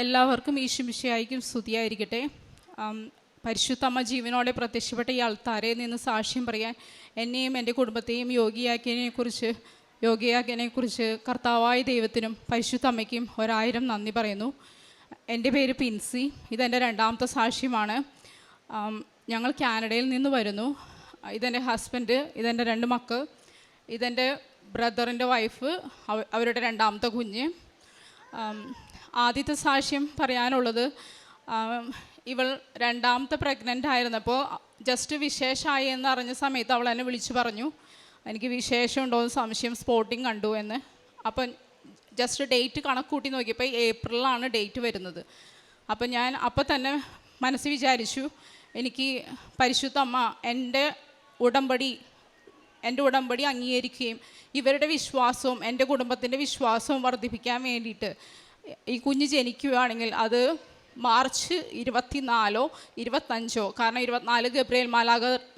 എല്ലാവർക്കും ഈശുമിശിഹായ്ക്കും സ്തുതിയായിരിക്കട്ടെ. പരിശുദ്ധമ്മ ജീവനോടെ പ്രത്യക്ഷപ്പെട്ട ഈ അൾത്താരയിൽ നിന്ന് സാക്ഷ്യം പറയാൻ എന്നെയും എൻ്റെ കുടുംബത്തെയും യോഗ്യയാക്കിയതിനെക്കുറിച്ച് കർത്താവായ ദൈവത്തിനും പരിശുദ്ധ അമ്മയ്ക്കും 1000 നന്ദി പറയുന്നു. എൻ്റെ പേര് പിൻസി. ഇതെൻ്റെ രണ്ടാമത്തെ സാക്ഷ്യമാണ്. ഞങ്ങൾ കാനഡയിൽ നിന്ന് വരുന്നു. ഇതെൻ്റെ ഹസ്ബൻഡ്, ഇതെൻ്റെ 2 മക്കൾ, ഇതെൻ്റെ ബ്രദറിൻ്റെ വൈഫ്, അവരുടെ രണ്ടാമത്തെ കുഞ്ഞ്. ആദ്യത്തെ സാക്ഷ്യം പറയാനുള്ളത്, ഇവൾ രണ്ടാമത്തെ പ്രഗ്നൻ്റ് ആയിരുന്നപ്പോൾ ജസ്റ്റ് വിശേഷമായി എന്നറിഞ്ഞ സമയത്ത് അവൾ എന്നെ വിളിച്ചു പറഞ്ഞു, എനിക്ക് വിശേഷമുണ്ടോ എന്ന് സംശയം, സ്പോട്ടിങ് കണ്ടു എന്ന്. അപ്പം ജസ്റ്റ് ഡേറ്റ് കണക്കൂട്ടി നോക്കിയപ്പോൾ ഏപ്രിലാണ് ഡേറ്റ് വരുന്നത്. അപ്പം ഞാൻ അപ്പം തന്നെ മനസ്സിൽ വിചാരിച്ചു, എനിക്ക് പരിശുദ്ധ അമ്മ എൻ്റെ ഉടമ്പടി അംഗീകരിക്കുകയും ഇവരുടെ വിശ്വാസവും എൻ്റെ കുടുംബത്തിൻ്റെ വിശ്വാസവും വർദ്ധിപ്പിക്കാൻ വേണ്ടിയിട്ട് ഈ കുഞ്ഞ് ജനിക്കുകയാണെങ്കിൽ അത് മാർച്ച് 24 25, കാരണം 24 ഗബ്രിയേൽ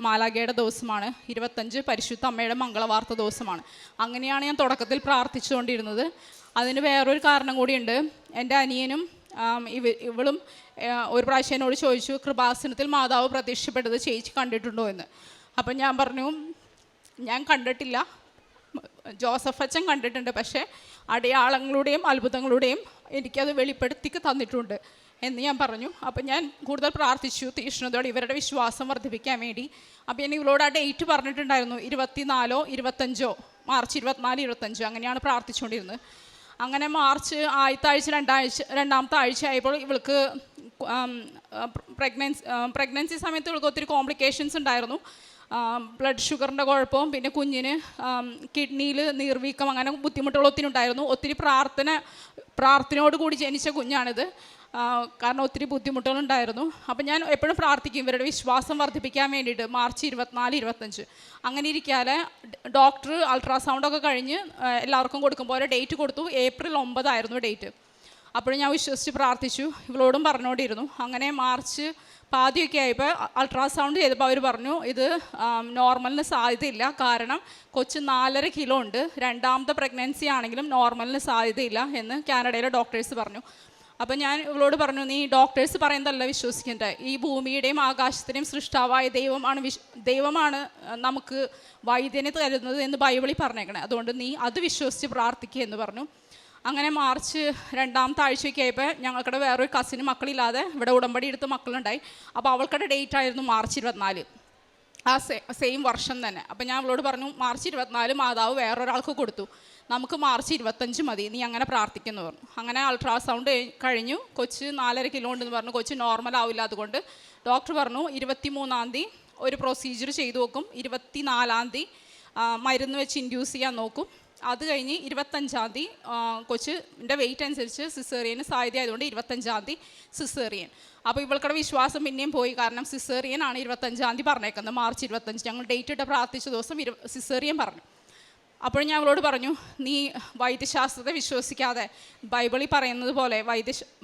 മാലാഖയുടെ ദിവസമാണ്, 25 പരിശുദ്ധ അമ്മയുടെ മംഗളവാർത്ത ദിവസമാണ്. അങ്ങനെയാണ് ഞാൻ തുടക്കത്തിൽ പ്രാർത്ഥിച്ചുകൊണ്ടിരുന്നത്. അതിന് വേറൊരു കാരണം കൂടിയുണ്ട്. എൻ്റെ അനിയനും ഇവളും ഒരു പ്രാവശ്യം എന്നോട് ചോദിച്ചു, കൃപാസനത്തിൽ മാതാവ് പ്രത്യക്ഷപ്പെട്ടത് ചേച്ചി കണ്ടിട്ടുണ്ടോ എന്ന്. അപ്പം ഞാൻ പറഞ്ഞു, ഞാൻ കണ്ടിട്ടില്ല, ജോസഫ് അച്ഛൻ കണ്ടിട്ടുണ്ട്, പക്ഷേ അടയാളങ്ങളുടെയും അത്ഭുതങ്ങളുടെയും എനിക്കത് വെളിപ്പെടുത്തി തന്നിട്ടുണ്ട് എന്ന് ഞാൻ പറഞ്ഞു. അപ്പം ഞാൻ കൂടുതൽ പ്രാർത്ഥിച്ചു തീഷ്ണതയോടെ ഇവരുടെ വിശ്വാസം വർദ്ധിപ്പിക്കാൻ വേണ്ടി. അപ്പം ഞാൻ ഇവളോട് ആ ഡേറ്റ് പറഞ്ഞിട്ടുണ്ടായിരുന്നു, 24 25, മാർച്ച് 24 25, അങ്ങനെയാണ് പ്രാർത്ഥിച്ചുകൊണ്ടിരുന്നത്. അങ്ങനെ മാർച്ച് ആദ്യത്തെ ആഴ്ച രണ്ടാമത്തെ ആഴ്ച ആയപ്പോൾ ഇവൾക്ക് പ്രഗ്നൻസി സമയത്ത് ഇവൾക്ക് ഒത്തിരി കോംപ്ലിക്കേഷൻസ് ഉണ്ടായിരുന്നു. ബ്ലഡ് ഷുഗറിൻ്റെ കുഴപ്പവും പിന്നെ കുഞ്ഞിന് കിഡ്നിയിൽ നീർവീക്കം, അങ്ങനെ ബുദ്ധിമുട്ടുകൾ ഒത്തിരി ഉണ്ടായിരുന്നു. ഒത്തിരി പ്രാർത്ഥനയോട് കൂടി ജനിച്ച കുഞ്ഞാണിത്, കാരണം ഒത്തിരി ബുദ്ധിമുട്ടുകളുണ്ടായിരുന്നു. അപ്പം ഞാൻ എപ്പോഴും പ്രാർത്ഥിക്കും ഇവരുടെ വിശ്വാസം വർദ്ധിപ്പിക്കാൻ വേണ്ടിയിട്ട്. മാർച്ച് 24 25 അങ്ങനെ ഇരിക്കാതെ ഡോക്ടർ അൾട്രാസൗണ്ടൊക്കെ കഴിഞ്ഞ് എല്ലാവർക്കും കൊടുക്കുമ്പോൾ ഡേറ്റ് കൊടുത്തു. ഏപ്രിൽ 9 ആയിരുന്നു ഡേറ്റ്. അപ്പോഴും ഞാൻ വിശ്വസിച്ച് പ്രാർത്ഥിച്ചു, ഇവളോടും പറഞ്ഞുകൊണ്ടിരുന്നു. അങ്ങനെ മാർച്ച് പാതിയൊക്കെ ആയപ്പോൾ അൾട്രാസൗണ്ട് ചെയ്തപ്പോൾ അവർ പറഞ്ഞു, ഇത് നോർമലിന് സാധ്യതയില്ല, കാരണം കൊച്ച് 4.5 കിലോ ഉണ്ട്, രണ്ടാമത്തെ പ്രഗ്നൻസി ആണെങ്കിലും നോർമലിന് സാധ്യതയില്ല എന്ന് കാനഡയിലെ ഡോക്ടേഴ്സ് പറഞ്ഞു. അപ്പം ഞാൻ ഇവളോട് പറഞ്ഞു, നീ ഡോക്ടേഴ്സ് പറയുന്നതല്ല വിശ്വസിക്കേണ്ടത്, ഈ ഭൂമിയുടെയും ആകാശത്തിൻ്റെയും സൃഷ്ടാവായ ദൈവമാണ് നമുക്ക് വൈദ്യനെ തരുന്നത് എന്ന് ബൈബിളിൽ പറഞ്ഞേക്കണേ, അതുകൊണ്ട് നീ അത് വിശ്വസിച്ച് പ്രാർത്ഥിക്കുക എന്ന് പറഞ്ഞു. അങ്ങനെ മാർച്ച് രണ്ടാമത്തെ ആഴ്ചയ്ക്ക് ആയപ്പോൾ ഞങ്ങൾക്കിടെ വേറൊരു കസിന് മക്കളില്ലാതെ ഇവിടെ ഉടമ്പടി എടുത്ത് മക്കളുണ്ടായി. അപ്പോൾ അവൾക്കിടെ ഡേറ്റ് ആയിരുന്നു മാർച്ച് 24, ആ സെയിം വർഷം തന്നെ. അപ്പം ഞാൻ അവളോട് പറഞ്ഞു, മാർച്ച് 24 മാതാവ് വേറൊരാൾക്ക് കൊടുത്തു, നമുക്ക് മാർച്ച് 25 മതി, നീ അങ്ങനെ പ്രാർത്ഥിക്കുന്നു പറഞ്ഞു. അങ്ങനെ അൾട്രാസൗണ്ട് കഴിഞ്ഞു, കൊച്ച് 4.5 കിലോ ഉണ്ടെന്ന് പറഞ്ഞു. കൊച്ച് നോർമൽ ആവില്ല, അതുകൊണ്ട് ഡോക്ടർ പറഞ്ഞു 23-ാം തീയതി ഒരു പ്രൊസീജിയർ ചെയ്തു നോക്കും, 24-ാം തീയതി മരുന്ന് വെച്ച് ഇൻഡ്യൂസ് ചെയ്യാൻ നോക്കും, അത് കഴിഞ്ഞ് 25-ാം തീയതി കൊച്ചിൻ്റെ വെയിറ്റ് അനുസരിച്ച് സിസേറിയന് സാധ്യത ആയതുകൊണ്ട് 25-ാം തീയതി സിസേറിയൻ. അപ്പോൾ ഇവൾക്കുടെ വിശ്വാസം പിന്നെയും പോയി, കാരണം സിസേറിയനാണ് 25-ാം തീയതി പറഞ്ഞേക്കുന്നത്, മാർച്ച് 25. ഞങ്ങൾ ഡേറ്റ് ഇട്ട് പ്രാർത്ഥിച്ച ദിവസം സിസേറിയൻ പറഞ്ഞു. അപ്പോൾ ഞാൻ അവളോട് പറഞ്ഞു, നീ വൈദ്യശാസ്ത്രത്തെ വിശ്വസിക്കാതെ ബൈബിളിൽ പറയുന്നത് പോലെ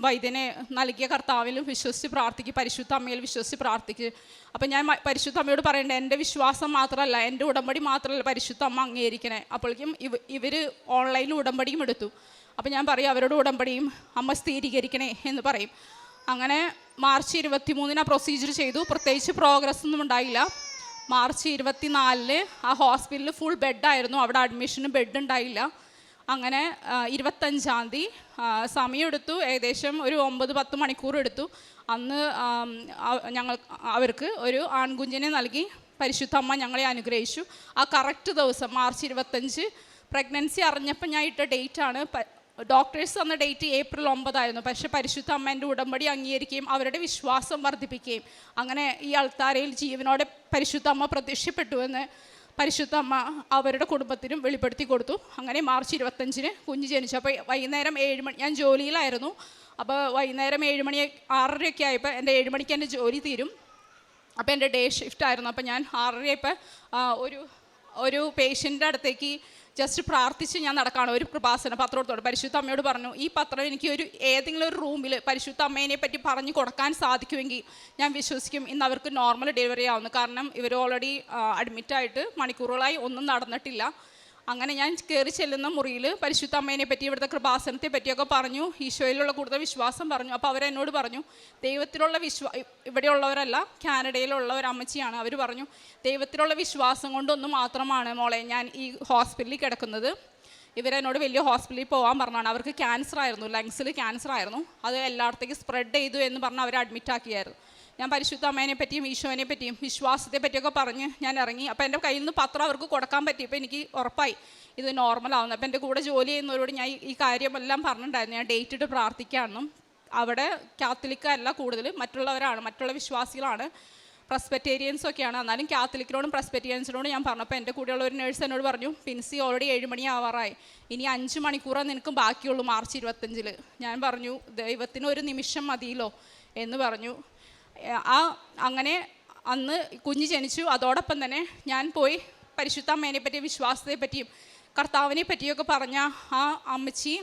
വൈദ്യനെ നൽകിയ കർത്താവിലും വിശ്വസിച്ച് പ്രാർത്ഥിക്കുക, പരിശുദ്ധ അമ്മയിൽ വിശ്വസിച്ച് പ്രാർത്ഥിക്കുക. അപ്പം ഞാൻ പരിശുദ്ധ അമ്മയോട് പറയേണ്ടത്, എൻ്റെ വിശ്വാസം മാത്രമല്ല, എൻ്റെ ഉടമ്പടി മാത്രമല്ല പരിശുദ്ധ അമ്മ അംഗീകരിക്കണേ. അപ്പോഴേക്കും ഇവർ ഓൺലൈനിൽ ഉടമ്പടിയും എടുത്തു. അപ്പം ഞാൻ പറയും, അവരുടെ ഉടമ്പടിയും അമ്മ സ്ഥിരീകരിക്കണേ എന്ന് പറയും. അങ്ങനെ മാർച്ച് 23 പ്രൊസീജിയർ ചെയ്തു. പ്രത്യേകിച്ച് പ്രോഗ്രസ് ഒന്നും ഉണ്ടായില്ല. മാർച്ച് 24 ആ ഹോസ്പിറ്റലിൽ ഫുൾ ബെഡായിരുന്നു, അവിടെ അഡ്മിഷന് ബെഡ് ഉണ്ടായില്ല. അങ്ങനെ 25-ാം തീയതി സമയമെടുത്തു, ഏകദേശം ഒരു 9-10 മണിക്കൂർ എടുത്തു. അന്ന് അവർക്ക് ഒരു ആൺകുഞ്ഞിനെ നൽകി പരിശുദ്ധ അമ്മ ഞങ്ങളെ അനുഗ്രഹിച്ചു. ആ കറക്റ്റ് ദിവസം മാർച്ച് 25 പ്രഗ്നൻസി അറിഞ്ഞപ്പോൾ ഞാൻ ഇട്ട ഡേറ്റാണ്. ഡോക്ടേഴ്സ് തന്ന ഡേറ്റ് ഏപ്രിൽ 9 ആയിരുന്നു, പക്ഷേ പരിശുദ്ധ അമ്മേൻ്റെ ഉടമ്പടി അംഗീകരിക്കുകയും അവരുടെ വിശ്വാസം വർദ്ധിപ്പിക്കുകയും അങ്ങനെ ഈ അൾത്താരയിൽ ജീവനോടെ പരിശുദ്ധ അമ്മ പ്രത്യക്ഷപ്പെട്ടുവെന്ന് പരിശുദ്ധ അമ്മ അവരുടെ കുടുംബത്തിനും വെളിപ്പെടുത്തി കൊടുത്തു. അങ്ങനെ മാർച്ച് 25 കുഞ്ഞ് ജനിച്ചു. അപ്പോൾ വൈകുന്നേരം 7 മണി, ഞാൻ ജോലിയിലായിരുന്നു. അപ്പോൾ വൈകുന്നേരം 7 മണി 6:30 ആയപ്പോൾ എൻ്റെ 7 മണിക്ക് എൻ്റെ ജോലി തീരും. അപ്പോൾ എൻ്റെ ഡേ ഷിഫ്റ്റ് ആയിരുന്നു. അപ്പോൾ ഞാൻ 6:30 ആയപ്പോൾ ഒരു പേഷ്യൻ്റെ അടുത്തേക്ക് ജസ്റ്റ് പ്രാർത്ഥിച്ച് ഞാൻ നടക്കുകയാണ്, ഒരു കൃപാസന പത്രത്തോട്. പരിശുദ്ധ അമ്മയോട് പറഞ്ഞു, ഈ പത്രം എനിക്ക് ഏതെങ്കിലും ഒരു റൂമിൽ പരിശുദ്ധ അമ്മേനെ പറ്റി പറഞ്ഞു കൊടുക്കാൻ സാധിക്കുമെങ്കിൽ ഞാൻ വിശ്വസിക്കും ഇന്ന് അവർക്ക് നോർമൽ ഡെലിവറി ആവുന്നു. കാരണം ഇവർ ഓൾറെഡി അഡ്മിറ്റായിട്ട് മണിക്കൂറുകളായി ഒന്നും നടന്നിട്ടില്ല. അങ്ങനെ ഞാൻ കയറി ചെല്ലുന്ന മുറിയിൽ പരിശുദ്ധ അമ്മേനെ പറ്റി, ഇവിടുത്തെ കൃപാസനത്തെ പറ്റിയൊക്കെ പറഞ്ഞു, ഈശോയിലുള്ള കൂടുതൽ വിശ്വാസം പറഞ്ഞു. അപ്പോൾ അവരെന്നോട് പറഞ്ഞു, ദൈവത്തിലുള്ള ഇവിടെയുള്ളവരല്ല, കാനഡയിലുള്ള ഒരു അമ്മച്ചിയാണ്. അവർ പറഞ്ഞു, ദൈവത്തിലുള്ള വിശ്വാസം കൊണ്ടൊന്ന് മാത്രമാണ് മോളെ ഞാൻ ഈ ഹോസ്പിറ്റലിൽ കിടക്കുന്നത്. ഇവരെന്നോട് വലിയ ഹോസ്പിറ്റലിൽ പോകാൻ പറഞ്ഞാണ്. അവർക്ക് ക്യാൻസർ ആയിരുന്നു, ലങ്സിൽ ക്യാൻസർ ആയിരുന്നു. അത് എല്ലായിടത്തേക്കും സ്പ്രെഡ് ചെയ്തു എന്ന് പറഞ്ഞ് അവരെ അഡ്മിറ്റ് ആക്കിയായിരുന്നു. ഞാൻ പരിശുദ്ധ അമ്മേനെ പറ്റിയും ഈശോനെ പറ്റിയും വിശ്വാസത്തെ പറ്റിയൊക്കെ പറഞ്ഞ് ഞാൻ ഇറങ്ങി. അപ്പോൾ എൻ്റെ കയ്യിൽ നിന്ന് പത്രം അവർക്ക് കൊടുക്കാൻ പറ്റിയപ്പോൾ എനിക്ക് ഉറപ്പായി ഇത് നോർമലാവുന്നു. അപ്പോൾ എൻ്റെ കൂടെ ജോലി ചെയ്യുന്നവരോട് ഞാൻ ഈ കാര്യമെല്ലാം പറഞ്ഞിട്ടുണ്ടായിരുന്നു, ഞാൻ ഡേറ്റ് ഇട്ട് പ്രാർത്ഥിക്കാമെന്നും. അവിടെ കാത്തലിക്കല്ല കൂടുതൽ, മറ്റുള്ള വിശ്വാസികളാണ്, പ്രസ്ബറ്റേറിയൻസൊക്കെയാണ്. എന്നാലും കാത്തലിക്കിനോടും പ്രസ്ബറ്റേറിയൻസിനോടും ഞാൻ പറഞ്ഞു. അപ്പോൾ എൻ്റെ കൂടെയുള്ള ഒരു നേഴ്സ് എന്നോട് പറഞ്ഞു, പിൻസി ഓൾറെഡി 7 മണി ആവാറായി, ഇനി 5 മണിക്കൂറാണ് നിനക്ക് ബാക്കിയുള്ളൂ മാർച്ച് 25. ഞാൻ പറഞ്ഞു, ദൈവത്തിന് ഒരു നിമിഷം മതിയല്ലോ എന്ന് പറഞ്ഞു. അങ്ങനെ അന്ന് കുഞ്ഞ് ജനിച്ചു. അതോടൊപ്പം തന്നെ ഞാൻ പോയി പരിശുദ്ധ അമ്മേനെ പറ്റിയും വിശ്വാസത്തെ പറ്റിയും കർത്താവിനെ പറ്റിയൊക്കെ പറഞ്ഞ ആ അമ്മച്ചി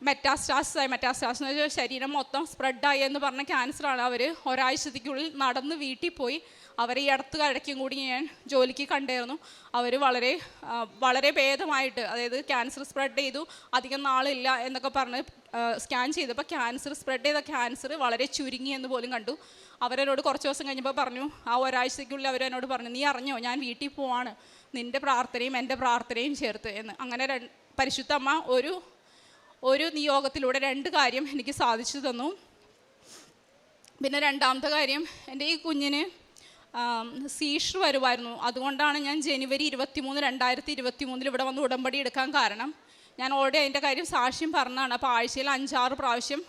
മെറ്റാസ്റ്റാസ് എന്ന് വെച്ചാൽ ശരീരം മൊത്തം സ്പ്രെഡായി എന്ന് പറഞ്ഞ ക്യാൻസറാണ്. അവർ ഒരാഴ്ചത്തേക്കുള്ളിൽ നടന്ന് വീട്ടിൽ പോയി. അവരെ ഈ അടുത്ത് കിടക്കും കൂടി ഞാൻ ജോലിക്ക് കണ്ടായിരുന്നു. അവർ വളരെ ഭേദമായിട്ട്, അതായത് ക്യാൻസർ സ്പ്രെഡ് ചെയ്തു, അധികം നാളില്ല എന്നൊക്കെ പറഞ്ഞ് സ്കാൻ ചെയ്തപ്പോൾ സ്പ്രെഡ് ചെയ്ത ക്യാൻസർ വളരെ ചുരുങ്ങി എന്ന് പോലും കണ്ടു. അവരെന്നോട് കുറച്ച് ദിവസം കഴിഞ്ഞപ്പോൾ പറഞ്ഞു, ആ ഒരാഴ്ചയ്ക്കുള്ളിൽ അവരെന്നോട് പറഞ്ഞു, നീ അറിഞ്ഞോ ഞാൻ വീട്ടിൽ പോവാണ്, നിൻ്റെ പ്രാർത്ഥനയും എൻ്റെ പ്രാർത്ഥനയും ചേർത്ത് എന്ന്. അങ്ങനെ പരിശുദ്ധ അമ്മ ഒരു നിയോഗത്തിലൂടെ 2 കാര്യം എനിക്ക് സാധിച്ചു തന്നു. പിന്നെ രണ്ടാമത്തെ കാര്യം, എൻ്റെ ഈ കുഞ്ഞിന് സീഷർ വരുമായിരുന്നു. അതുകൊണ്ടാണ് ഞാൻ ജനുവരി 23, 2023 ഇവിടെ വന്ന് ഉടമ്പടി എടുക്കാൻ കാരണം. ഞാൻ ഓൾറെഡി അതിൻ്റെ കാര്യം സാക്ഷ്യം പറഞ്ഞതാണ്. അപ്പോൾ ആഴ്ചയിൽ 5-6 പ്രാവശ്യം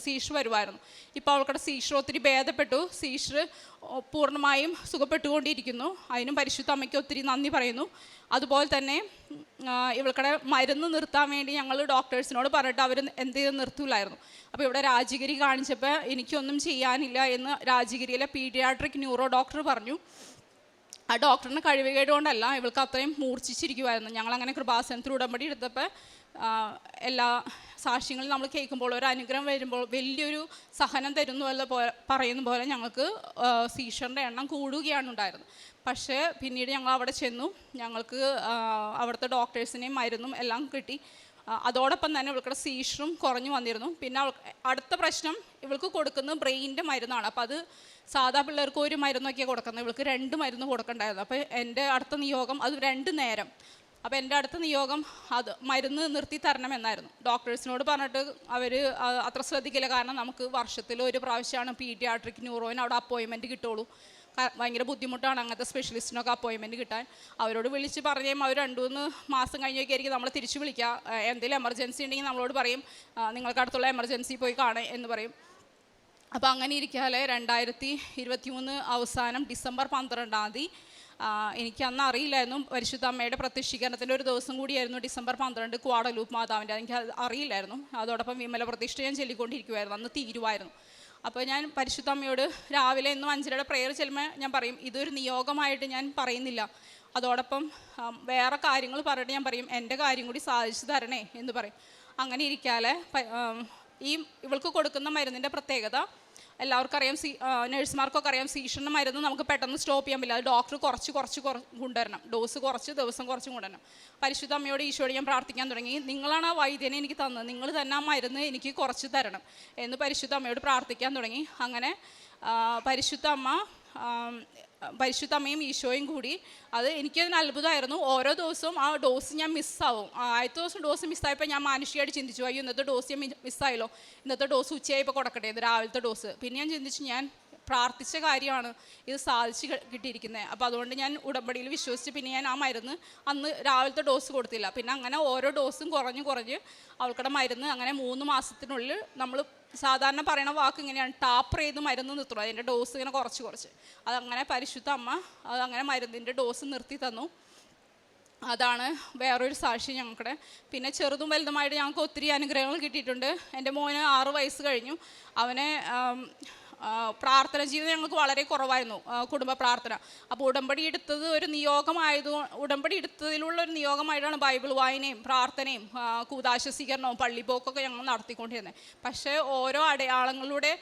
സീഷർ വരുമായിരുന്നു. ഇപ്പോൾ അവൾക്കടെ സീഷർ ഒത്തിരി ഭേദപ്പെട്ടു, സീഷർ പൂർണ്ണമായും സുഖപ്പെട്ടുകൊണ്ടിരിക്കുന്നു. അതിനും പരിശുദ്ധ അമ്മയ്ക്ക് ഒത്തിരി നന്ദി പറയുന്നു. അതുപോലെ തന്നെ ഇവൾക്കടെ മരുന്ന് നിർത്താൻ വേണ്ടി ഞങ്ങൾ ഡോക്ടേഴ്സിനോട് പറഞ്ഞിട്ട് അവർ എന്ത് ചെയ്ത് നിർത്തില്ലായിരുന്നു. അപ്പോൾ ഇവിടെ രാജഗിരി കാണിച്ചപ്പോൾ എനിക്കൊന്നും ചെയ്യാനില്ല എന്ന് രാജഗിരിയിലെ പീഡിയാട്രിക് ന്യൂറോ ഡോക്ടർ പറഞ്ഞു. ആ ഡോക്ടറിന് കഴിവുകേട് കൊണ്ടല്ല, ഇവൾക്ക് അത്രയും മൂർച്ഛിച്ചിരിക്കുമായിരുന്നു. ഞങ്ങളങ്ങനെ കൃപാസനത്തിൽ ഉടമ്പടി എടുത്തപ്പോൾ എല്ലാ സാക്ഷ്യങ്ങളും നമ്മൾ കേൾക്കുമ്പോൾ, ഒരു അനുഗ്രഹം വരുമ്പോൾ വലിയൊരു സഹനം തരുന്നു പറയുന്ന പോലെ ഞങ്ങൾക്ക് സീഷറിൻ്റെ എണ്ണം കൂടുകയാണ് ഉണ്ടായിരുന്നത്. പക്ഷേ പിന്നീട് ഞങ്ങൾ അവിടെ ചെന്നു, ഞങ്ങൾക്ക് അവിടുത്തെ ഡോക്ടേഴ്സിനെയും മരുന്നും എല്ലാം കിട്ടി. അതോടൊപ്പം തന്നെ ഇവൾക്കുടെ സീഷറും കുറഞ്ഞു വന്നിരുന്നു. പിന്നെ അടുത്ത പ്രശ്നം, ഇവൾക്ക് കൊടുക്കുന്നത് ബ്രെയിനിൻ്റെ മരുന്നാണ്. അപ്പോൾ അത് സാധാ പിള്ളേർക്ക് ഒരു മരുന്നൊക്കെയാണ് കൊടുക്കുന്നത്, ഇവൾക്ക് 2 മരുന്ന് കൊടുക്കണ്ടായിരുന്നു. അപ്പോൾ എൻ്റെ അടുത്ത നിയോഗം അത് 2 നേരം. അപ്പോൾ എൻ്റെ അടുത്ത നിയോഗം അത് മരുന്ന് നിർത്തി തരണമെന്നായിരുന്നു. ഡോക്ടേഴ്സിനോട് പറഞ്ഞിട്ട് അവർ അത്ര ശ്രദ്ധിക്കില്ല, കാരണം നമുക്ക് വർഷത്തിൽ 1 പ്രാവശ്യമാണ് പീഡിയാട്രിക് ന്യൂറോയിന് അവിടെ അപ്പോയിൻമെൻറ്റ് കിട്ടുള്ളൂ. ഭയങ്കര ബുദ്ധിമുട്ടാണ് അങ്ങനത്തെ സ്പെഷ്യലിസ്റ്റിനൊക്കെ അപ്പോയിൻമെൻറ്റ് കിട്ടാൻ. അവരോട് വിളിച്ച് പറഞ്ഞാൽ അവർ 2-3 മാസം കഴിഞ്ഞൊക്കെ ആയിരിക്കും നമ്മളെ തിരിച്ച് വിളിക്കുക. എന്തെങ്കിലും എമർജൻസി ഉണ്ടെങ്കിൽ നമ്മളോട് പറയും, നിങ്ങൾക്ക് അടുത്തുള്ള എമർജൻസി പോയി കാണേ എന്ന് പറയും. അപ്പോൾ അങ്ങനെ ഇരിക്കാതെ 2023 അവസാനം ഡിസംബർ 12-ാം തീയതി, എനിക്ക് അന്ന് അറിയില്ലായിരുന്നു, പരിശുദ്ധ അമ്മയുടെ പ്രത്യക്ഷീകരണത്തിൻ്റെ ഒരു ദിവസം കൂടിയായിരുന്നു ഡിസംബർ 12, ക്വാഡലൂപ്പ് മാതാവിൻ്റെ. എനിക്ക് അറിയില്ലായിരുന്നു. അതോടൊപ്പം വിമല പ്രതിഷ്ഠ ഞാൻ ചൊല്ലിക്കൊണ്ടിരിക്കുമായിരുന്നു, അന്ന് തീരുമായിരുന്നു. അപ്പോൾ ഞാൻ പരിശുദ്ധ അമ്മയോട് രാവിലെ എന്നും 5:30 പ്രെയർ ചെല്ലുമ്പോൾ ഞാൻ പറയും, ഇതൊരു നിയോഗമായിട്ട് ഞാൻ പറയുന്നില്ല, അതോടൊപ്പം വേറെ കാര്യങ്ങൾ പറഞ്ഞിട്ട് ഞാൻ പറയും, എൻ്റെ കാര്യം കൂടി സാധിച്ചു തരണേ എന്ന് പറയും. അങ്ങനെ ഇരിക്കാതെ ഇവൾക്ക് കൊടുക്കുന്ന മരുന്നിൻ്റെ പ്രത്യേകത എല്ലാവർക്കും അറിയാം, നഴ്സുമാർക്കൊക്കെ അറിയാം, സീഷറിൻ്റെ മരുന്ന് നമുക്ക് പെട്ടെന്ന് സ്റ്റോപ്പ് ചെയ്യാൻ പറ്റില്ല. അത് ഡോക്ടർ കുറച്ച് കൊണ്ടുവരണം, ഡോസ് ദിവസം കുറച്ച് കൊണ്ടുവരണം. പരിശുദ്ധ അമ്മയോട് ഈശോയോട് ഞാൻ പ്രാർത്ഥിക്കാൻ തുടങ്ങി, നിങ്ങളാണ് ആ വൈദ്യനെ എനിക്ക് തന്നത്, നിങ്ങൾ തന്നെ ആ മരുന്ന് എനിക്ക് കുറച്ച് തരണം എന്ന് പരിശുദ്ധ അമ്മയോട് പ്രാർത്ഥിക്കാൻ തുടങ്ങി. അങ്ങനെ പരിശുദ്ധ അമ്മയും ഈശോയും കൂടി, അത് എനിക്കതിന് അത്ഭുതമായിരുന്നു. ഓരോ ദിവസവും ആ ഡോസ് ഞാൻ മിസ്സാവും. ആദ്യത്തെ ദിവസം ഡോസ് മിസ്സായപ്പോൾ ഞാൻ മാനുഷികമായിട്ട് ചിന്തിച്ചു, അയ്യോ ഇന്നത്തെ ഡോസ് ഞാൻ മിസ്സായല്ലോ, ഇന്നത്തെ ഡോസ് ഉച്ചയായപ്പോൾ കൊടുക്കട്ടെ, ഇത് രാവിലത്തെ ഡോസ്. പിന്നെ ഞാൻ ചിന്തിച്ചു, ഞാൻ പ്രാർത്ഥിച്ച കാര്യമാണ് ഇത് സാധിച്ച് കിട്ടിയിരിക്കുന്നത്. അപ്പോൾ അതുകൊണ്ട് ഞാൻ ഉടമ്പടിയിൽ വിശ്വസിച്ച് പിന്നെ ഞാൻ ആ മരുന്ന് അന്ന് രാവിലത്തെ ഡോസ് കൊടുത്തില്ല. പിന്നെ അങ്ങനെ ഓരോ ഡോസും കുറഞ്ഞ് അവൾക്കടെ മരുന്ന് അങ്ങനെ 3 മാസത്തിനുള്ളിൽ, നമ്മൾ സാധാരണ പറയണ വാക്ക് ഇങ്ങനെയാണ്, ടാപ്പർ ചെയ്ത് മരുന്ന് നിർത്തണം, അതിൻ്റെ ഡോസ് ഇങ്ങനെ കുറച്ച് അതങ്ങനെ പരിശുദ്ധ അമ്മ അതങ്ങനെ മരുന്നിൻ്റെ ഡോസ് നിർത്തി തന്നു. അതാണ് വേറൊരു സാക്ഷി ഞങ്ങളുടെ. പിന്നെ ചെറുതും വലുതുമായിട്ട് ഞങ്ങൾക്ക് ഒത്തിരി അനുഗ്രഹങ്ങൾ കിട്ടിയിട്ടുണ്ട്. എൻ്റെ മോന് 6 വയസ്സ് കഴിഞ്ഞു. അവനെ പ്രാർത്ഥന ജീവിതം ഞങ്ങൾക്ക് വളരെ കുറവായിരുന്നു, കുടുംബ പ്രാർത്ഥന. അപ്പോൾ ഉടമ്പടി എടുത്തത് ഒരു ഉടമ്പടി എടുത്തതിലുള്ള ഒരു നിയോഗമായിട്ടാണ് ബൈബിൾ വായനയും പ്രാർത്ഥനയും കൂദാശ സ്വീകരണവും പള്ളിപ്പോക്കൊക്കെ ഞങ്ങൾ നടത്തിക്കൊണ്ടിരുന്നത്. പക്ഷേ ഓരോ അടയാളങ്ങളിലൂടെ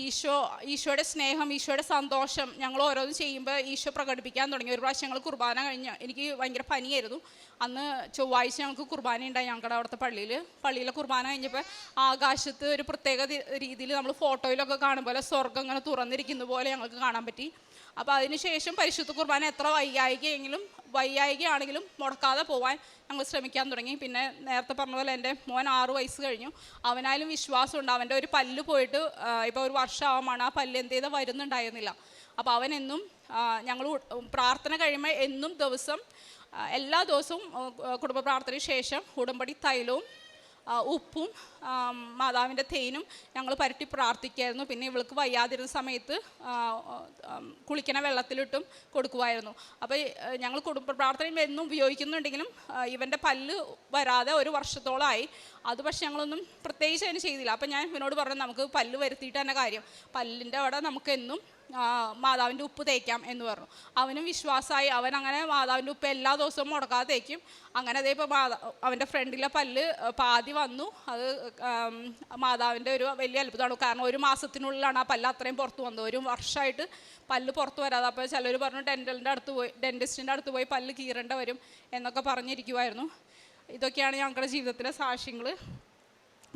ഈശോയുടെ സ്നേഹം, ഈശോയുടെ സന്തോഷം ഞങ്ങൾ ഓരോന്ന് ചെയ്യുമ്പോൾ ഈശോ പ്രകടിപ്പിക്കാൻ തുടങ്ങി. ഒരു പ്രാവശ്യം ഞങ്ങൾ കുർബാന കഴിഞ്ഞ്, എനിക്ക് ഭയങ്കര പനിയായിരുന്നു, അന്ന് ചൊവ്വാഴ്ച ഞങ്ങൾക്ക് കുർബാന ഉണ്ടായി ഞങ്ങളുടെ അവിടുത്തെ പള്ളിയിലെ കുർബാന കഴിഞ്ഞപ്പോൾ ആകാശത്ത് ഒരു പ്രത്യേക രീതിയിൽ നമ്മൾ ഫോട്ടോയിലൊക്കെ കാണുമ്പോൾ സ്വർഗ്ഗം ഇങ്ങനെ തുറന്നിരിക്കുന്ന പോലെ ഞങ്ങൾക്ക് കാണാൻ പറ്റി. അപ്പോൾ അതിനുശേഷം പരിശുദ്ധ കുർബാന എത്ര വയ്യായികയാണെങ്കിലും മുടക്കാതെ പോകാൻ ഞങ്ങൾ ശ്രമിക്കാൻ തുടങ്ങി. പിന്നെ നേരത്തെ പറഞ്ഞ പോലെ എൻ്റെ മോൻ 6 വയസ്സ് കഴിഞ്ഞു, അവനായാലും വിശ്വാസമുണ്ട്. അവൻ്റെ ഒരു പല്ല് പോയിട്ട് ഇപ്പോൾ ഒരു വർഷമാവാണ്, ആ പല്ല് എന്ത് ചെയ്താൽ വരുന്നുണ്ടായിരുന്നില്ല. അപ്പോൾ അവനെന്നും ഞങ്ങൾ പ്രാർത്ഥന കഴിയുമ്പോൾ എന്നും എല്ലാ ദിവസവും കുടുംബ പ്രാർത്ഥനയ്ക്ക് ശേഷം ഉടമ്പടി തൈലവും ഉപ്പും മാതാവിൻ്റെ തേനും ഞങ്ങൾ പരട്ടി പ്രാർത്ഥിക്കുമായിരുന്നു. പിന്നെ ഇവൾക്ക് വയ്യാതിരുന്ന സമയത്ത് കുളിക്കണ വെള്ളത്തിലിട്ടും കൊടുക്കുമായിരുന്നു. അപ്പോൾ ഞങ്ങൾ കുടുംബ പ്രാർത്ഥനയും എന്നും ഉപയോഗിക്കുന്നുണ്ടെങ്കിലും ഇവൻ്റെ പല്ല് വരാതെ 1 വർഷത്തോളമായി. അത് പക്ഷെ ഞങ്ങളൊന്നും പ്രത്യേകിച്ച് അതിന് ചെയ്തില്ല. അപ്പോൾ ഞാൻ ഇവനോട് പറഞ്ഞു, നമുക്ക് പല്ല് വരുത്തിയിട്ട് തന്നെ കാര്യം, പല്ലിൻ്റെ അവിടെ നമുക്കെന്നും മാതാവിൻ്റെ ഉപ്പ് തേക്കാം എന്ന് പറഞ്ഞു. അവനും വിശ്വാസമായി. അവൻ അങ്ങനെ മാതാവിൻ്റെ ഉപ്പ് എല്ലാ ദിവസവും മുടക്കാതെ തേക്കും. അങ്ങനെ അതേ ഇപ്പോൾ അവൻ്റെ ഫ്രണ്ടിലെ പല്ല് പാതി വന്നു. അത് മാതാവിൻ്റെ ഒരു വലിയ അത്ഭുതമാണ്. കാരണം 1 മാസത്തിനുള്ളിലാണ് ആ പല്ല് അത്രയും പുറത്ത് വന്നത്. 1 വർഷമായിട്ട് പല്ല് പുറത്ത് വരാതെ. അപ്പോൾ ചിലർ പറഞ്ഞു ഡെൻറ്റിസ്റ്റിൻ്റെ അടുത്ത് പോയി പല്ല് കീറേണ്ട വരും എന്നൊക്കെ പറഞ്ഞിരിക്കുമായിരുന്നു. ഇതൊക്കെയാണ് ഞങ്ങളുടെ ജീവിതത്തിലെ സാക്ഷ്യങ്ങൾ.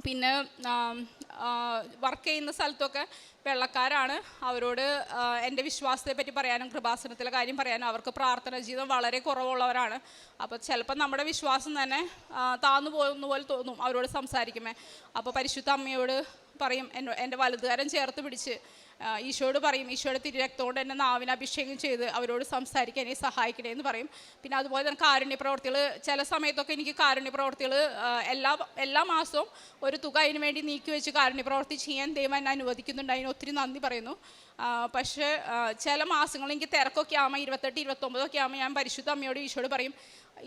പിന്നെ വർക്ക് ചെയ്യുന്ന സ്ഥലത്തൊക്കെ വെള്ളക്കാരാണ്. അവരോട് എൻ്റെ വിശ്വാസത്തെ പറ്റി പറയാനും കൃപാസനത്തിലെ കാര്യം പറയാനും, അവർക്ക് പ്രാർത്ഥന ജീവിതം വളരെ കുറവുള്ളവരാണ്. അപ്പോൾ ചിലപ്പോൾ നമ്മുടെ വിശ്വാസം തന്നെ താന്നു പോകുന്ന പോലെ തോന്നും അവരോട് സംസാരിക്കുമേ. അപ്പോൾ പരിശുദ്ധ അമ്മയോട് പറയും, എൻ്റെ വലതുകാരം ചേർത്ത് പിടിച്ച് ഈശോയോട് പറയും, ഈശോയുടെ തിരുരക്തം എൻ്റെ നാവിനെ അഭിഷേകം ചെയ്ത് അവരോട് സംസാരിക്കാൻ എന്നെ സഹായിക്കണേ എന്ന് പറയും. പിന്നെ അതുപോലെ തന്നെ കാരുണ്യ പ്രവർത്തികൾ, ചില സമയത്തൊക്കെ എനിക്ക് കാരുണ്യ പ്രവർത്തികൾ എല്ലാ മാസവും ഒരു തുക അതിന് വേണ്ടി നീക്കി വെച്ച് കാരുണ്യ പ്രവർത്തി ചെയ്യാൻ ദൈവം എന്നെ അനുവദിക്കുന്നുണ്ട്. അതിന് ഒത്തിരി നന്ദി പറയുന്നു. പക്ഷേ ചില മാസങ്ങളിൽ എനിക്ക് തിരക്കൊക്കെ ആകുമ്പോൾ 28, 29 ആകുമ്പോൾ ഞാൻ പരിശുദ്ധ അമ്മയോട് ഈശോയോട് പറയും,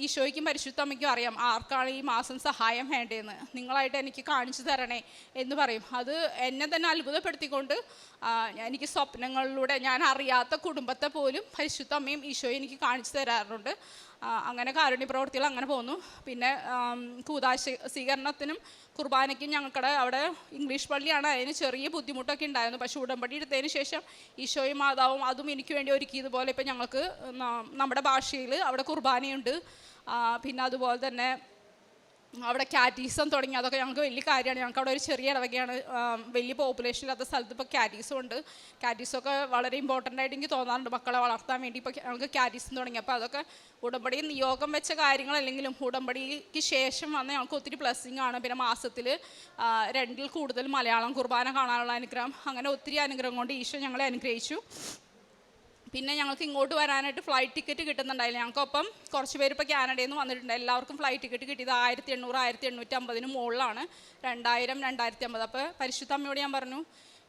ഈശോയ്ക്കും പരിശുദ്ധ അമ്മയ്ക്കും അറിയാം ആർക്കാണ് ഈ മാസം സഹായം വേണ്ടതെന്ന്, നിങ്ങളായിട്ട് എനിക്ക് കാണിച്ചു തരണേ എന്ന് പറയും. അത് എന്നെ തന്നെ അത്ഭുതപ്പെടുത്തിക്കൊണ്ട് എനിക്ക് സ്വപ്നങ്ങളിലൂടെ ഞാൻ അറിയാത്ത കുടുംബത്തെ പോലും പരിശുദ്ധ അമ്മയും ഈശോയും എനിക്ക് കാണിച്ചു തരാറുണ്ട്. അങ്ങനെ കാരുണ്യ പ്രവർത്തികൾ അങ്ങനെ പോകുന്നു. പിന്നെ കൂദാശ സ്വീകരണത്തിനും കുർബാനയ്ക്കും ഞങ്ങളുടെ അവിടെ ഇംഗ്ലീഷ് പള്ളിയാണ്, അതിന് ചെറിയ ബുദ്ധിമുട്ടൊക്കെ ഉണ്ടായിരുന്നു. പക്ഷേ ഉടമ്പടി എടുത്തതിന് ശേഷം ഈശോയും മാതാവും അതും എനിക്ക് വേണ്ടി ഒരുക്കിയതുപോലെ ഇപ്പം ഞങ്ങൾക്ക് നമ്മുടെ ഭാഷയിൽ അവിടെ കുർബാനയുണ്ട്. പിന്നെ അതുപോലെ തന്നെ അവിടെ കാറ്റീസം തുടങ്ങി. അതൊക്കെ ഞങ്ങൾക്ക് വലിയ കാര്യമാണ്. ഞങ്ങൾക്ക് അവിടെ ഒരു ചെറിയ ഇടവകയാണ്, വലിയ പോപ്പുലേഷൻ ഇല്ലാത്ത സ്ഥലത്ത് ഇപ്പോൾ കാറ്റീസം ഉണ്ട്. കാറ്റീസമൊക്കെ വളരെ ഇമ്പോർട്ടൻ്റ് ആയിട്ട് എനിക്ക് തോന്നാറുണ്ട് മക്കളെ വളർത്താൻ വേണ്ടി. ഇപ്പോൾ ഞങ്ങൾക്ക് കാറ്റീസം തുടങ്ങി. അപ്പോൾ അതൊക്കെ ഉടമ്പടി നിയോഗം വെച്ച കാര്യങ്ങളല്ലെങ്കിലും ഉടമ്പടിക്ക് ശേഷം വന്ന് ഞങ്ങൾക്ക് ഒത്തിരി ബ്ലെസ്സിങ് ആണ്. പിന്നെ മാസത്തിൽ 2ൽ കൂടുതൽ മലയാളം കുർബാന കാണാനുള്ള അനുഗ്രഹം, അങ്ങനെ ഒത്തിരി അനുഗ്രഹം കൊണ്ട് ഈശോ ഞങ്ങളെ അനുഗ്രഹിച്ചു. പിന്നെ ഞങ്ങൾക്ക് ഇങ്ങോട്ട് വരാനായിട്ട് ഫ്ലൈറ്റ് ടിക്കറ്റ് കിട്ടുന്നുണ്ടായില്ല. ഞങ്ങൾക്കൊപ്പം കുറച്ച് പേര് ഇപ്പോൾ കാനഡയിൽ നിന്ന് വന്നിട്ടുണ്ട്. എല്ലാവർക്കും ഫ്ലൈറ്റ് ടിക്കറ്റ് കിട്ടിയത് 1800, 1850 മുകളിലാണ്, 2000, 2050. അപ്പോൾ പരിശുദ്ധ അമ്മയോട് ഞാൻ പറഞ്ഞു,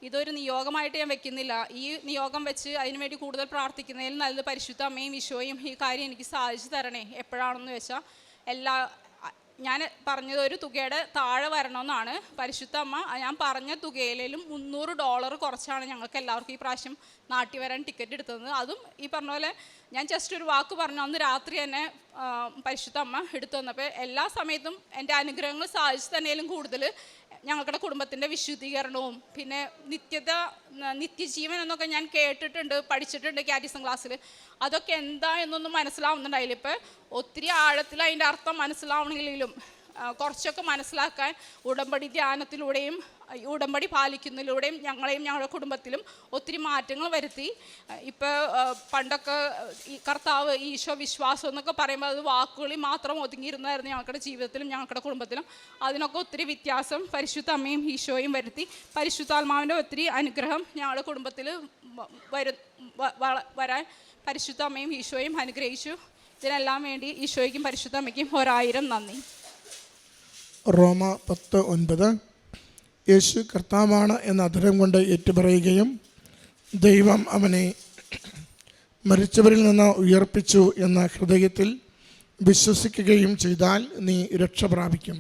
ഇതൊരു നിയോഗമായിട്ട് ഞാൻ വെക്കുന്നില്ല, ഈ നിയോഗം വെച്ച് അതിനുവേണ്ടി കൂടുതൽ പ്രാർത്ഥിക്കുന്നതിൽ നല്ലത് പരിശുദ്ധ അമ്മയും ഈശോയും ഈ കാര്യം എനിക്ക് സാധിച്ചു തരണേ എപ്പോഴാണെന്ന് വെച്ചാൽ. ഞാൻ പറഞ്ഞത് ഒരു തുകയുടെ താഴെ വരണമെന്നാണ്. പരിശുദ്ധ അമ്മ ഞാൻ പറഞ്ഞ തുകയിലും $300 കുറച്ചാണ് ഞങ്ങൾക്ക് എല്ലാവർക്കും ഈ പ്രാവശ്യം നാട്ടിൽ വരാൻ ടിക്കറ്റ് എടുത്തത്. അതും ഈ പറഞ്ഞ പോലെ ഞാൻ ജസ്റ്റ് ഒരു വാക്ക് പറഞ്ഞു, അന്ന് രാത്രി തന്നെ പരിശുദ്ധ അമ്മ എടുത്തു തന്നപ്പോൾ എല്ലാ സമയത്തും എൻ്റെ അനുഗ്രഹങ്ങൾ സാധിച്ചു തന്നെയും കൂടുതൽ ഞങ്ങളുടെ കുടുംബത്തിൻ്റെ വിശുദ്ധീകരണവും പിന്നെ നിത്യജീവൻ എന്നൊക്കെ ഞാൻ കേട്ടിട്ടുണ്ട്, പഠിച്ചിട്ടുണ്ട് കാറ്റീസം ക്ലാസ്സിൽ. അതൊക്കെ എന്താ എന്നൊന്നും മനസ്സിലാവുന്നുണ്ടായില്ല. ഇപ്പോൾ ഒത്തിരി ആഴത്തിൽ അതിൻ്റെ അർത്ഥം മനസ്സിലാവണമെങ്കിലും കുറച്ചൊക്കെ മനസ്സിലാക്കാൻ ഉടമ്പടി ധ്യാനത്തിലൂടെയും ഉടമ്പടി പാലിക്കുന്നതിലൂടെയും ഞങ്ങളെയും ഞങ്ങളുടെ കുടുംബത്തിലും ഒത്തിരി മാറ്റങ്ങൾ വരുത്തി. ഇപ്പോൾ പണ്ടൊക്കെ ഈ കർത്താവ്, ഈശോ, വിശ്വാസം എന്നൊക്കെ പറയുമ്പോൾ അത് വാക്കുകളിൽ മാത്രം ഒതുങ്ങിയിരുന്നായിരുന്നു ഞങ്ങളുടെ ജീവിതത്തിലും ഞങ്ങളുടെ കുടുംബത്തിലും. അതിനൊക്കെ ഒത്തിരി വ്യത്യാസം പരിശുദ്ധ അമ്മയും ഈശോയും വരുത്തി. പരിശുദ്ധാത്മാവിൻ്റെ ഒത്തിരി അനുഗ്രഹം ഞങ്ങളുടെ കുടുംബത്തിൽ വരാൻ പരിശുദ്ധ അമ്മയും ഈശോയും അനുഗ്രഹിച്ചു. ഇതിനെല്ലാം വേണ്ടി ഈശോയ്ക്കും പരിശുദ്ധ അമ്മയ്ക്കും 1000 നന്ദി. റോമ 10:9 യേശു കർത്താവാണ് എന്ന അധരം കൊണ്ട് ഏറ്റുപറയുകയും ദൈവം അവനെ മരിച്ചവരിൽ നിന്ന് ഉയർപ്പിച്ചു എന്ന ഹൃദയത്തിൽ വിശ്വസിക്കുകയും ചെയ്താൽ നീ രക്ഷ പ്രാപിക്കും.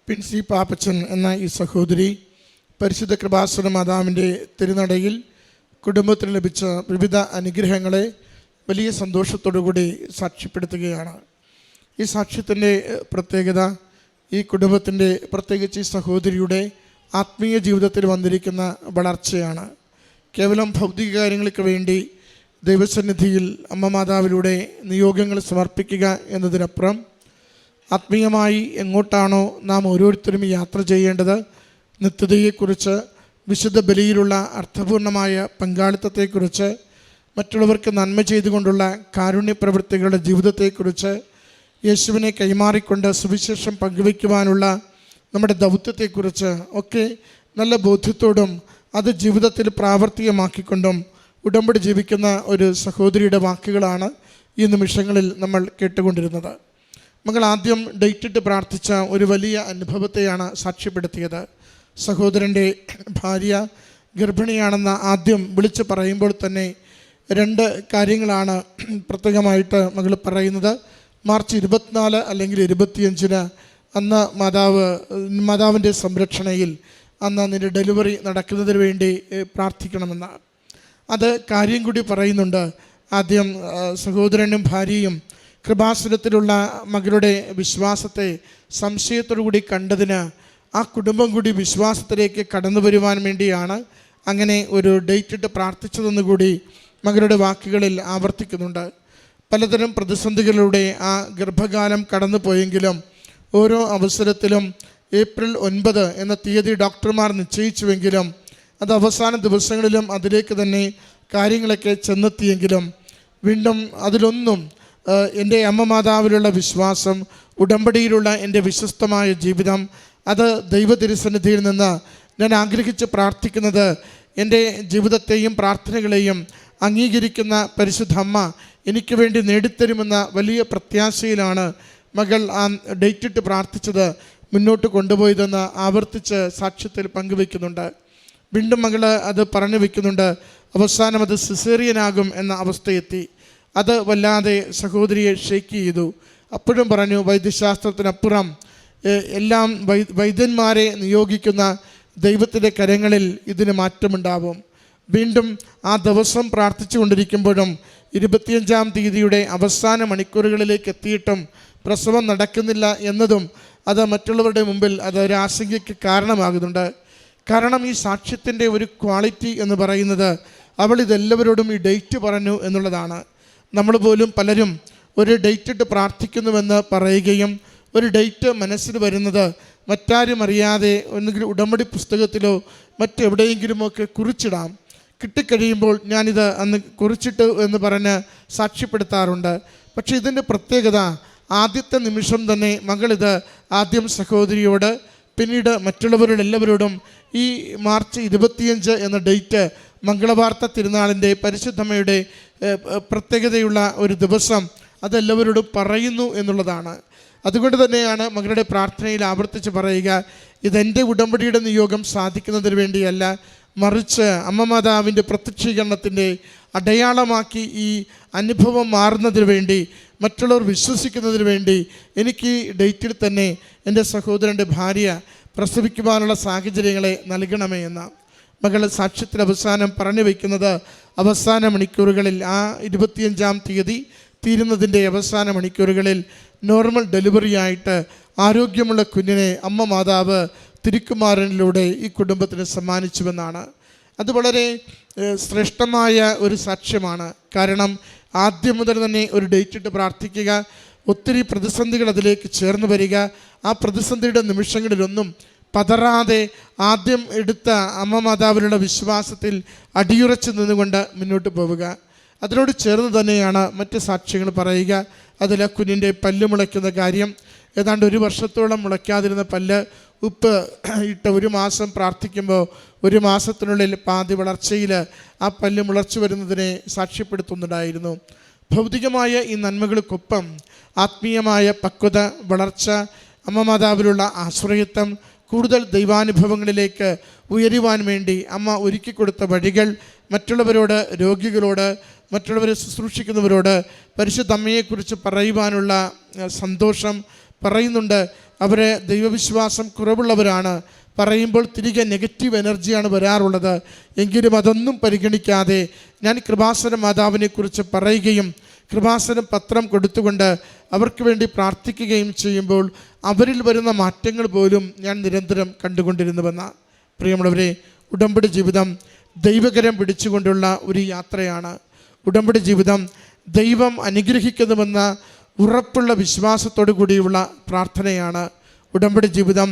പിൻസി പാപ്പച്ചൻ എന്ന ഈ സഹോദരി പരിശുദ്ധ കൃപാസന മാതാവിൻ്റെ തിരുനടയിൽ കുടുംബത്തിന് ലഭിച്ച വിവിധ അനുഗ്രഹങ്ങളെ വലിയ സന്തോഷത്തോടുകൂടി സാക്ഷ്യപ്പെടുത്തുകയാണ്. ഈ സാക്ഷ്യത്തിൻ്റെ പ്രത്യേകത ഈ കുടുംബത്തിൻ്റെ, പ്രത്യേകിച്ച് ഈ സഹോദരിയുടെ ആത്മീയ ജീവിതത്തിൽ വന്നിരിക്കുന്ന വളർച്ചയാണ്. കേവലം ഭൗതിക കാര്യങ്ങൾക്ക് വേണ്ടി ദൈവസന്നിധിയിൽ അമ്മ മാതാവിലൂടെ നിയോഗങ്ങൾ സമർപ്പിക്കുക എന്നതിനപ്പുറം ആത്മീയമായി എങ്ങോട്ടാണോ നാം ഓരോരുത്തരും യാത്ര ചെയ്യേണ്ടത്, നിത്യതയെക്കുറിച്ച്, വിശുദ്ധ ബലിയിലുള്ള അർത്ഥപൂർണമായ പങ്കാളിത്തത്തെക്കുറിച്ച്, മറ്റുള്ളവർക്ക് നന്മ ചെയ്തുകൊണ്ടുള്ള കാരുണ്യ പ്രവൃത്തികളുടെ ജീവിതത്തെക്കുറിച്ച്, യേശുവിനെ കൈമാറിക്കൊണ്ട് സുവിശേഷം പങ്കുവയ്ക്കുവാനുള്ള നമ്മുടെ ദൗത്യത്തെക്കുറിച്ച് ഒക്കെ നല്ല ബോധ്യത്തോടും അത് ജീവിതത്തിൽ പ്രാവർത്തികമാക്കിക്കൊണ്ടും ഉടമ്പടി ജീവിക്കുന്ന ഒരു സഹോദരിയുടെ വാക്കുകളാണ് ഈ നിമിഷങ്ങളിൽ നമ്മൾ കേട്ടുകൊണ്ടിരുന്നത്. മകൾ ആദ്യം ഡേറ്റിട്ട് പ്രാർത്ഥിച്ച ഒരു വലിയ അനുഭവത്തെയാണ് സാക്ഷ്യപ്പെടുത്തിയത്. സഹോദരൻ്റെ ഭാര്യ ഗർഭിണിയാണെന്ന് ആദ്യം വിളിച്ച് പറയുമ്പോൾ തന്നെ 2 കാര്യങ്ങളാണ് പ്രത്യേകമായിട്ട് മകൾ പറയുന്നത്. മാർച്ച് 24 അല്ലെങ്കിൽ 25 അന്ന് മാതാവിൻ്റെ സംരക്ഷണയിൽ അന്ന് നിൻ്റെ ഡെലിവറി നടക്കുന്നതിന് വേണ്ടി പ്രാർത്ഥിക്കണമെന്ന്. അത് കാര്യം കൂടി പറയുന്നുണ്ട്. ആദ്യം സഹോദരനും ഭാര്യയും കൃപാസനത്തിലുള്ള മകളുടെ വിശ്വാസത്തെ സംശയത്തോടു കൂടി കണ്ടതിന് ആ കുടുംബം കൂടി വിശ്വാസത്തിലേക്ക് കടന്നു വരുവാൻ വേണ്ടിയാണ് അങ്ങനെ ഒരു ഡേറ്റ് ഇട്ട് പ്രാർത്ഥിച്ചതെന്നുകൂടി മകളുടെ വാക്കുകളിൽ ആവർത്തിക്കുന്നുണ്ട്. പലതരം പ്രതിസന്ധികളിലൂടെ ആ ഗർഭകാലം കടന്നു പോയെങ്കിലും ഓരോ അവസരത്തിലും ഏപ്രിൽ 9 എന്ന തീയതി ഡോക്ടർമാർ നിശ്ചയിച്ചുവെങ്കിലും അത് അവസാന ദിവസങ്ങളിലും അതിലേക്ക് തന്നെ കാര്യങ്ങളൊക്കെ ചെന്നെത്തിയെങ്കിലും വീണ്ടും അതിലൊന്നും എൻ്റെ അമ്മ മാതാവിലുള്ള വിശ്വാസം, ഉടമ്പടിയിലുള്ള എൻ്റെ വിശ്വസ്തമായ ജീവിതം, അത് ദൈവ തിരുസന്നിധിയിൽ നിന്ന് ഞാൻ ആഗ്രഹിച്ച് പ്രാർത്ഥിക്കുന്നത് എൻ്റെ ജീവിതത്തെയും പ്രാർത്ഥനകളെയും അംഗീകരിക്കുന്ന പരിശുദ്ധ അമ്മ എനിക്ക് വേണ്ടി നേടിത്തരുമെന്ന വലിയ പ്രത്യാശയിലാണ് മകൾ ആ ഡേറ്റിട്ട് പ്രാർത്ഥിച്ചത് മുന്നോട്ട് കൊണ്ടുപോയതെന്ന് ആവർത്തിച്ച് സാക്ഷ്യത്തിൽ പങ്കുവയ്ക്കുന്നുണ്ട്. വീണ്ടും മകൾ അത് പറഞ്ഞു വയ്ക്കുന്നുണ്ട്. അവസാനം അത് സിസേറിയനാകും എന്ന അവസ്ഥയെത്തി. അത് വല്ലാതെ സഹോദരിയെ ഷേക്ക് ചെയ്തു. അപ്പോഴും പറഞ്ഞു, വൈദ്യശാസ്ത്രത്തിനപ്പുറം എല്ലാം വൈദ്യന്മാരെ നിയോഗിക്കുന്ന ദൈവത്തിൻ്റെ കരങ്ങളിൽ ഇതിന് മാറ്റമുണ്ടാവും. വീണ്ടും ആ ദിവസം പ്രാർത്ഥിച്ചു കൊണ്ടിരിക്കുമ്പോഴും 25-ാം തീയതിയുടെ അവസാന മണിക്കൂറുകളിലേക്ക് എത്തിയിട്ടും പ്രസവം നടക്കുന്നില്ല എന്നതും അത് മറ്റുള്ളവരുടെ മുമ്പിൽ അത് ഒരു ആശങ്കയ്ക്ക് കാരണമാകുന്നുണ്ട്. കാരണം ഈ സാക്ഷ്യത്തിൻ്റെ ഒരു ക്വാളിറ്റി എന്ന് പറയുന്നത് അവൾ ഇതെല്ലാവരോടും ഈ ഡേറ്റ് പറഞ്ഞു എന്നുള്ളതാണ്. നമ്മൾ പോലും പലരും ഒരു ഡേറ്റ് ഇട്ട് പ്രാർത്ഥിക്കുന്നുവെന്ന് പറയുകയും ഒരു ഡേറ്റ് മനസ്സിൽ വരുന്നത് മറ്റാരും അറിയാതെ ഒന്നുകിൽ ഉടമ്പടി പുസ്തകത്തിലോ മറ്റെവിടെയെങ്കിലുമൊക്കെ കുറിച്ചിടാം. കിട്ടിക്കഴിയുമ്പോൾ ഞാനിത് അന്ന് കുറിച്ചിട്ട് എന്ന് പറഞ്ഞ് സാക്ഷ്യപ്പെടുത്താറുണ്ട്. പക്ഷേ ഇതിൻ്റെ പ്രത്യേകത ആദ്യത്തെ നിമിഷം തന്നെ മകളിത് ആദ്യം സഹോദരിയോട്, പിന്നീട് മറ്റുള്ളവരോട് എല്ലാവരോടും ഈ മാർച്ച് 25 എന്ന ഡേറ്റ് മംഗളവാർത്ത തിരുനാളിൻ്റെ പരിശുദ്ധമ്മയുടെ പ്രത്യേകതയുള്ള ഒരു ദിവസം അതെല്ലാവരോടും പറയുന്നു എന്നുള്ളതാണ്. അതുകൊണ്ട് തന്നെയാണ് മകളുടെ പ്രാർത്ഥനയിൽ ആവർത്തിച്ച് പറയുക, ഇതെൻ്റെ ഉടമ്പടിയുടെ നിയോഗം സാധിക്കുന്നതിന് വേണ്ടിയല്ല, മറിച്ച് അമ്മ മാതാവിൻ്റെ പ്രത്യക്ഷീകരണത്തിൻ്റെ അടയാളമാക്കി ഈ അനുഭവം മാറുന്നതിന് വേണ്ടി, മറ്റുള്ളവർ വിശ്വസിക്കുന്നതിന് വേണ്ടി എനിക്ക് ഡേറ്റിൽ തന്നെ എൻ്റെ സഹോദരൻ്റെ ഭാര്യ പ്രസവിക്കുവാനുള്ള സാഹചര്യങ്ങളെ നൽകണമേ എന്ന മകൾ സാക്ഷ്യത്തിൽ അവസാനം പറഞ്ഞു വയ്ക്കുന്നത്. അവസാന മണിക്കൂറുകളിൽ ആ 25-ാം തീയതി തീരുന്നതിൻ്റെ അവസാന മണിക്കൂറുകളിൽ നോർമൽ ഡെലിവറി ആയിട്ട് ആരോഗ്യമുള്ള കുഞ്ഞിനെ അമ്മ മാതാവ് തിരുക്കുമാരനിലൂടെ ഈ കുടുംബത്തിന് സമ്മാനിച്ചുവെന്നാണ്. അത് വളരെ ശ്രേഷ്ഠമായ ഒരു സാക്ഷ്യമാണ്. കാരണം ആദ്യം മുതൽ തന്നെ ഒരു ഡേറ്റ് ഇട്ട് പ്രാർത്ഥിക്കുക, ഒത്തിരി പ്രതിസന്ധികൾ അതിലേക്ക് ചേർന്ന് വരിക, ആ പ്രതിസന്ധിയുടെ നിമിഷങ്ങളിലൊന്നും പതറാതെ ആദ്യം എടുത്ത അമ്മ മാതാവിലുള്ള വിശ്വാസത്തിൽ അടിയുറച്ച് നിന്നുകൊണ്ട് മുന്നോട്ട് പോവുക. അതിനോട് ചേർന്ന് തന്നെയാണ് മറ്റ് സാക്ഷ്യങ്ങൾ പറയുക. അതിൽ കുഞ്ഞിൻ്റെ പല്ല് മുളയ്ക്കുന്ന കാര്യം, ഏതാണ്ട് 1 വർഷത്തോളം മുളയ്ക്കാതിരുന്ന പല്ല് ഉപ്പ് ഇട്ട് 1 മാസം പ്രാർത്ഥിക്കുമ്പോൾ 1 മാസത്തിനുള്ളിൽ പാതി വളർച്ചയിൽ ആ പല്ല് മുളച്ചു വരുന്നതിനെ സാക്ഷ്യപ്പെടുത്തുന്നുണ്ടായിരുന്നു. ഭൗതികമായ ഈ നന്മകൾക്കൊപ്പം ആത്മീയമായ പക്വത, വളർച്ച, അമ്മ മാതാവിലുള്ള ആശ്രയത്വം, കൂടുതൽ ദൈവാനുഭവങ്ങളിലേക്ക് ഉയരുവാൻ വേണ്ടി അമ്മ ഒരുക്കി കൊടുത്ത വഴികൾ, മറ്റുള്ളവരോട്, രോഗികളോട്, മറ്റുള്ളവരെ ശുശ്രൂഷിക്കുന്നവരോട് പരിശുദ്ധ അമ്മയെക്കുറിച്ച് പറയുവാനുള്ള സന്തോഷം പറയുന്നുണ്ട്. അവർ ദൈവവിശ്വാസം കുറവുള്ളവരാണ്, പറയുമ്പോൾ തിരികെ നെഗറ്റീവ് എനർജിയാണ് വരാറുള്ളത്. എങ്കിലും അതൊന്നും പരിഗണിക്കാതെ ഞാൻ കൃപാസന മാതാവിനെക്കുറിച്ച് പറയുകയും കൃപാസനം പത്രം കൊടുത്തുകൊണ്ട് അവർക്ക് വേണ്ടി പ്രാർത്ഥിക്കുകയും ചെയ്യുമ്പോൾ അവരിൽ വരുന്ന മാറ്റങ്ങൾ പോലും ഞാൻ നിരന്തരം കണ്ടുകൊണ്ടിരുന്നുവെന്ന. പ്രിയമുള്ളവരെ, ഉടമ്പടി ജീവിതം ദൈവകരം പിടിച്ചുകൊണ്ടുള്ള ഒരു യാത്രയാണ്. ഉടമ്പടി ജീവിതം ദൈവം അനുഗ്രഹിക്കുന്നുവെന്ന ഉറപ്പുള്ള വിശ്വാസത്തോടു കൂടിയുള്ള പ്രാർത്ഥനയാണ്. ഉടമ്പടി ജീവിതം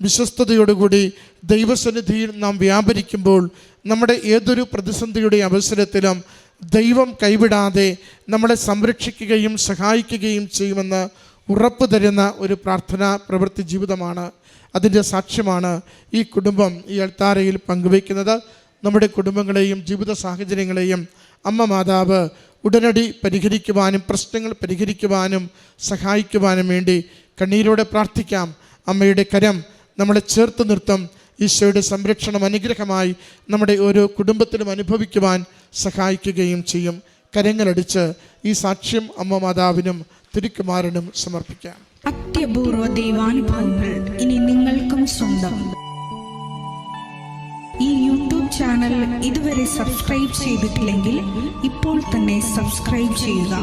വിശ്വസ്തയോടുകൂടി ദൈവസന്നിധിയിൽ നാം വ്യാപരിക്കുമ്പോൾ നമ്മുടെ ഏതൊരു പ്രതിസന്ധിയുടെ അവസരത്തിലും ദൈവം കൈവിടാതെ നമ്മളെ സംരക്ഷിക്കുകയും സഹായിക്കുകയും ചെയ്യുമെന്ന് ഉറപ്പ് തരുന്ന ഒരു പ്രാർത്ഥനാ പ്രവൃത്തി ജീവിതമാണ്. അതിൻ്റെ സാക്ഷ്യമാണ് ഈ കുടുംബം ഈ അൾത്താരയിൽ പങ്കുവയ്ക്കുന്നത്. നമ്മുടെ കുടുംബങ്ങളെയും ജീവിത സാഹചര്യങ്ങളെയും അമ്മ മാതാവ് ഉടനടി പരിഹരിക്കുവാനും പ്രശ്നങ്ങൾ പരിഹരിക്കുവാനും സഹായിക്കുവാനും വേണ്ടി കണ്ണീരോടെ പ്രാർത്ഥിക്കാം. അമ്മയുടെ കരം നമ്മളെ ചേർത്ത് നിർത്തും. ഈശോയുടെ സംരക്ഷണം അനുഗ്രഹമായി നമ്മുടെ ഓരോ കുടുംബത്തിലും അനുഭവിക്കുവാൻ സഹായിക്കുകയും ചെയ്യും. കരങ്ങളടിച്ച് ഈ സാക്ഷ്യം അമ്മ മാതാവിനും തിരുക്കുമാരനും സമർപ്പിക്കാം. അത്യപൂർവ ദൈവാനുഭവങ്ങൾ ഇനി നിങ്ങൾക്കും സ്വന്തം. ഈ യൂട്യൂബ് ചാനൽ ഇതുവരെ സബ്സ്ക്രൈബ് ചെയ്തിട്ടില്ലെങ്കിൽ ഇപ്പോൾ തന്നെ സബ്സ്ക്രൈബ് ചെയ്യുക.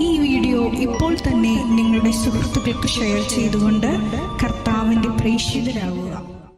ഈ വീഡിയോ ഇപ്പോൾ തന്നെ നിങ്ങളുടെ സുഹൃത്തുക്കൾക്ക് ഷെയർ ചെയ്തുകൊണ്ട് കർത്താവിൻ്റെ പ്രേക്ഷിതരാകുക.